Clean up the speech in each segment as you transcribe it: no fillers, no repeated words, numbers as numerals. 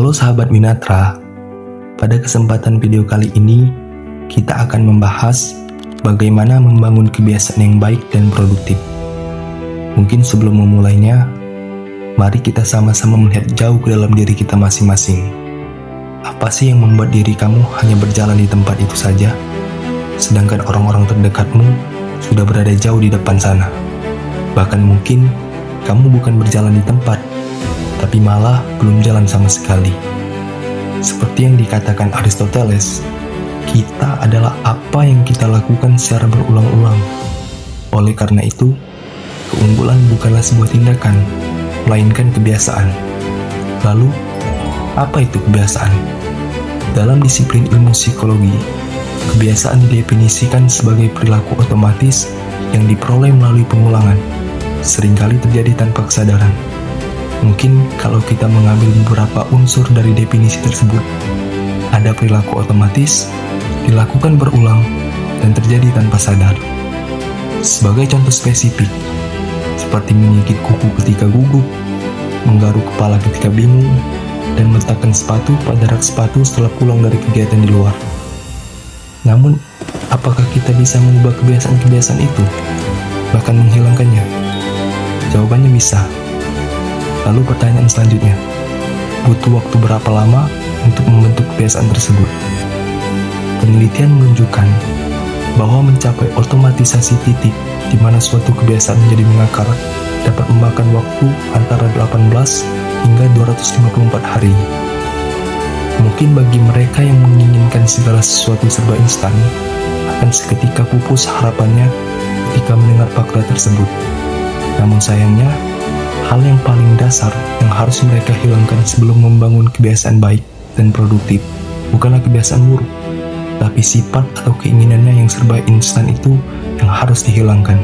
Halo sahabat Winatra, pada kesempatan video kali ini kita akan membahas bagaimana membangun kebiasaan yang baik dan produktif. Mungkin sebelum memulainya, mari kita sama-sama melihat jauh ke dalam diri kita masing-masing. Apa sih yang membuat diri kamu hanya berjalan di tempat itu saja, sedangkan orang-orang terdekatmu sudah berada jauh di depan sana? Bahkan mungkin kamu bukan berjalan di tempat, tapi malah belum jalan sama sekali. Seperti yang dikatakan Aristoteles, kita adalah apa yang kita lakukan secara berulang-ulang. Oleh karena itu, keunggulan bukanlah sebuah tindakan, melainkan kebiasaan. Lalu, apa itu kebiasaan? Dalam disiplin ilmu psikologi, kebiasaan didefinisikan sebagai perilaku otomatis yang diperoleh melalui pengulangan, seringkali terjadi tanpa kesadaran. Mungkin kalau kita mengambil beberapa unsur dari definisi tersebut, ada perilaku otomatis, dilakukan berulang, dan terjadi tanpa sadar. Sebagai contoh spesifik, seperti menyikit kuku ketika gugup, menggaruk kepala ketika bingung, dan meletakkan sepatu pada rak sepatu setelah pulang dari kegiatan di luar. Namun, apakah kita bisa mengubah kebiasaan-kebiasaan itu, bahkan menghilangkannya? Jawabannya bisa. Lalu pertanyaan selanjutnya, butuh waktu berapa lama untuk membentuk kebiasaan tersebut? Penelitian menunjukkan bahwa mencapai otomatisasi titik di mana suatu kebiasaan menjadi mengakar dapat memakan waktu antara 18 hingga 254 hari. Mungkin bagi mereka yang menginginkan segala sesuatu serba instan, akan seketika pupus harapannya ketika mendengar fakta tersebut. Namun sayangnya, hal yang paling dasar yang harus mereka hilangkan sebelum membangun kebiasaan baik dan produktif bukanlah kebiasaan buruk, tapi sifat atau keinginannya yang serba instan itu yang harus dihilangkan.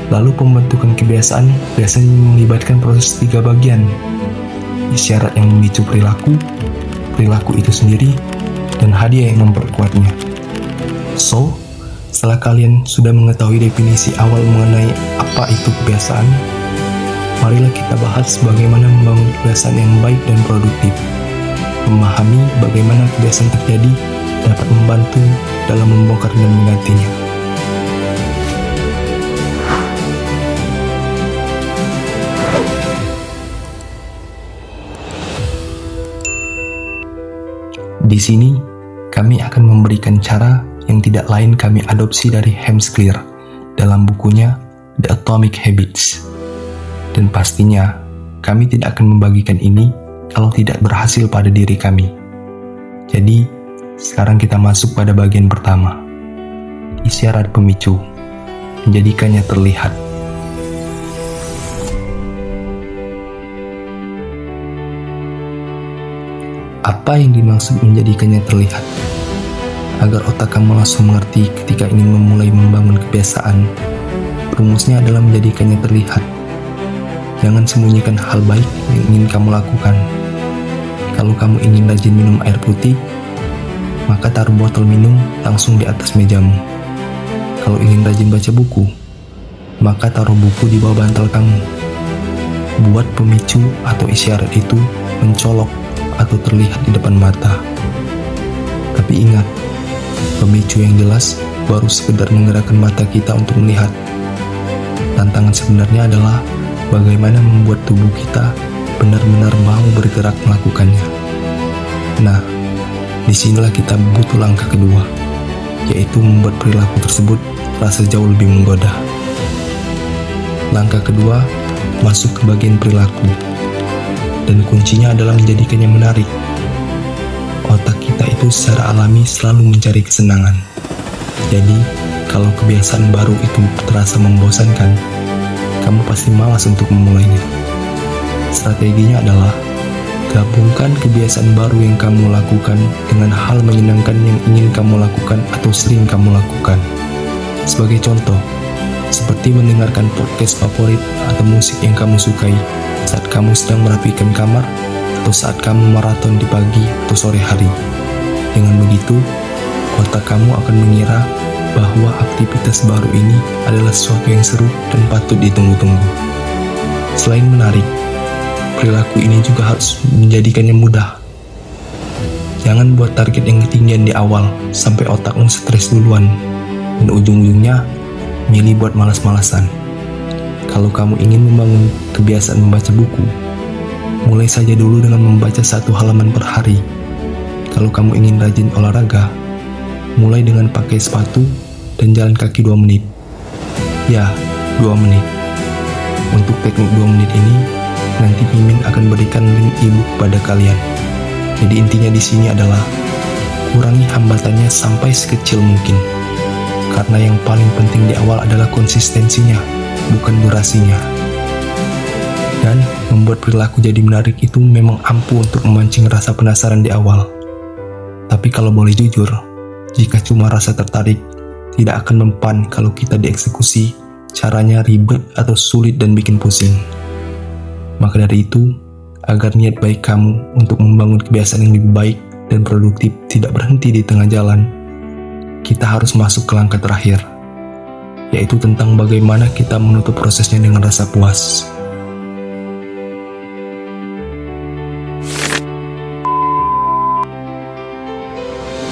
Lalu pembentukan kebiasaan biasanya melibatkan proses 3 bagian: isyarat yang memicu perilaku itu sendiri, dan hadiah yang memperkuatnya. So, setelah kalian sudah mengetahui definisi awal mengenai apa itu kebiasaan, marilah kita bahas bagaimana membangun kebiasaan yang baik dan produktif. Memahami bagaimana kebiasaan terjadi dapat membantu dalam membongkar dan menggantinya. Di sini, kami akan memberikan cara yang tidak lain kami adopsi dari James Clear dalam bukunya The Atomic Habits. Dan pastinya, kami tidak akan membagikan ini kalau tidak berhasil pada diri kami. Jadi, sekarang kita masuk pada bagian pertama. Isyarat pemicu, menjadikannya terlihat. Apa yang dimaksud menjadikannya terlihat? Agar otak kamu langsung mengerti ketika ingin memulai membangun kebiasaan, rumusnya adalah menjadikannya terlihat. Jangan sembunyikan hal baik yang ingin kamu lakukan. Kalau kamu ingin rajin minum air putih, maka taruh botol minum langsung di atas mejamu. Kalau ingin rajin baca buku, maka taruh buku di bawah bantal kamu. Buat pemicu atau isyarat itu mencolok atau terlihat di depan mata. Tapi ingat, pemicu yang jelas baru sekedar menggerakkan mata kita untuk melihat. Tantangan sebenarnya adalah bagaimana membuat tubuh kita benar-benar mau bergerak melakukannya. Nah, disinilah kita butuh langkah kedua, yaitu membuat perilaku tersebut terasa jauh lebih menggoda. Langkah kedua, masuk ke bagian perilaku. Dan kuncinya adalah menjadikannya menarik. Otak kita itu secara alami selalu mencari kesenangan. Jadi, kalau kebiasaan baru itu terasa membosankan, kamu pasti malas untuk memulainya. Strateginya adalah gabungkan kebiasaan baru yang kamu lakukan dengan hal menyenangkan yang ingin kamu lakukan atau sering kamu lakukan. Sebagai contoh, seperti mendengarkan podcast favorit atau musik yang kamu sukai saat kamu sedang merapikan kamar atau saat kamu maraton di pagi atau sore hari. Dengan begitu, otak kamu akan mengira bahwa aktivitas baru ini adalah sesuatu yang seru dan patut ditunggu-tunggu. Selain menarik, perilaku ini juga harus menjadikannya mudah. Jangan buat target yang ketinggian di awal sampai otakmu stres duluan dan ujung-ujungnya milih buat malas-malasan. Kalau kamu ingin membangun kebiasaan membaca buku, mulai saja dulu dengan membaca 1 halaman per hari. Kalau kamu ingin rajin olahraga, mulai dengan pakai sepatu dan jalan kaki 2 menit. Ya, 2 menit. Untuk teknik 2 menit ini, nanti Mimin akan berikan link ebook pada kalian. Jadi intinya di sini adalah kurangi hambatannya sampai sekecil mungkin. Karena yang paling penting di awal adalah konsistensinya, bukan durasinya. Dan membuat perilaku jadi menarik itu memang ampuh untuk memancing rasa penasaran di awal. Tapi kalau boleh jujur, jika cuma rasa tertarik, tidak akan mempan kalau kita dieksekusi, caranya ribet atau sulit dan bikin pusing. Maka dari itu, agar niat baik kamu untuk membangun kebiasaan yang lebih baik dan produktif tidak berhenti di tengah jalan, kita harus masuk ke langkah terakhir, yaitu tentang bagaimana kita menutup prosesnya dengan rasa puas.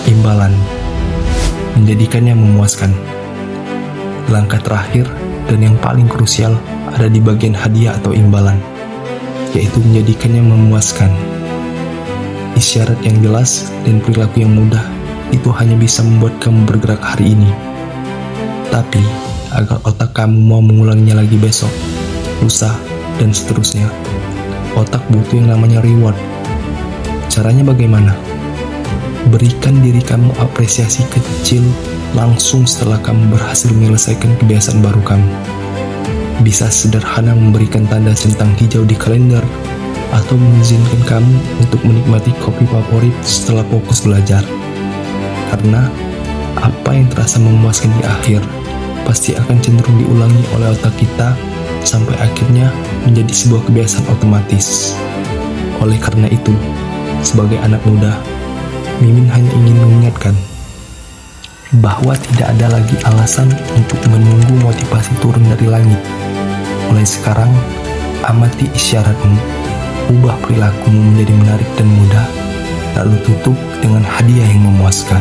Imbalan. Menjadikannya memuaskan. Langkah terakhir dan yang paling krusial ada di bagian hadiah atau imbalan, yaitu menjadikannya memuaskan. Isyarat yang jelas dan perilaku yang mudah itu hanya bisa membuat kamu bergerak hari ini. Tapi, agar otak kamu mau mengulanginya lagi besok, lusa, dan seterusnya, otak butuh yang namanya reward. Caranya bagaimana? Berikan diri kamu apresiasi kecil langsung setelah kamu berhasil menyelesaikan kebiasaan baru kamu. Bisa sederhana memberikan tanda centang hijau di kalender, atau mengizinkan kamu untuk menikmati kopi favorit setelah fokus belajar. Karena apa yang terasa memuaskan di akhir pasti akan cenderung diulangi oleh otak kita sampai akhirnya menjadi sebuah kebiasaan otomatis. Oleh karena itu, sebagai anak muda, Mimin hanya ingin mengingatkan bahwa tidak ada lagi alasan untuk menunggu motivasi turun dari langit. Mulai sekarang, amati isyaratmu, ubah perilakumu menjadi menarik dan mudah, lalu tutup dengan hadiah yang memuaskan.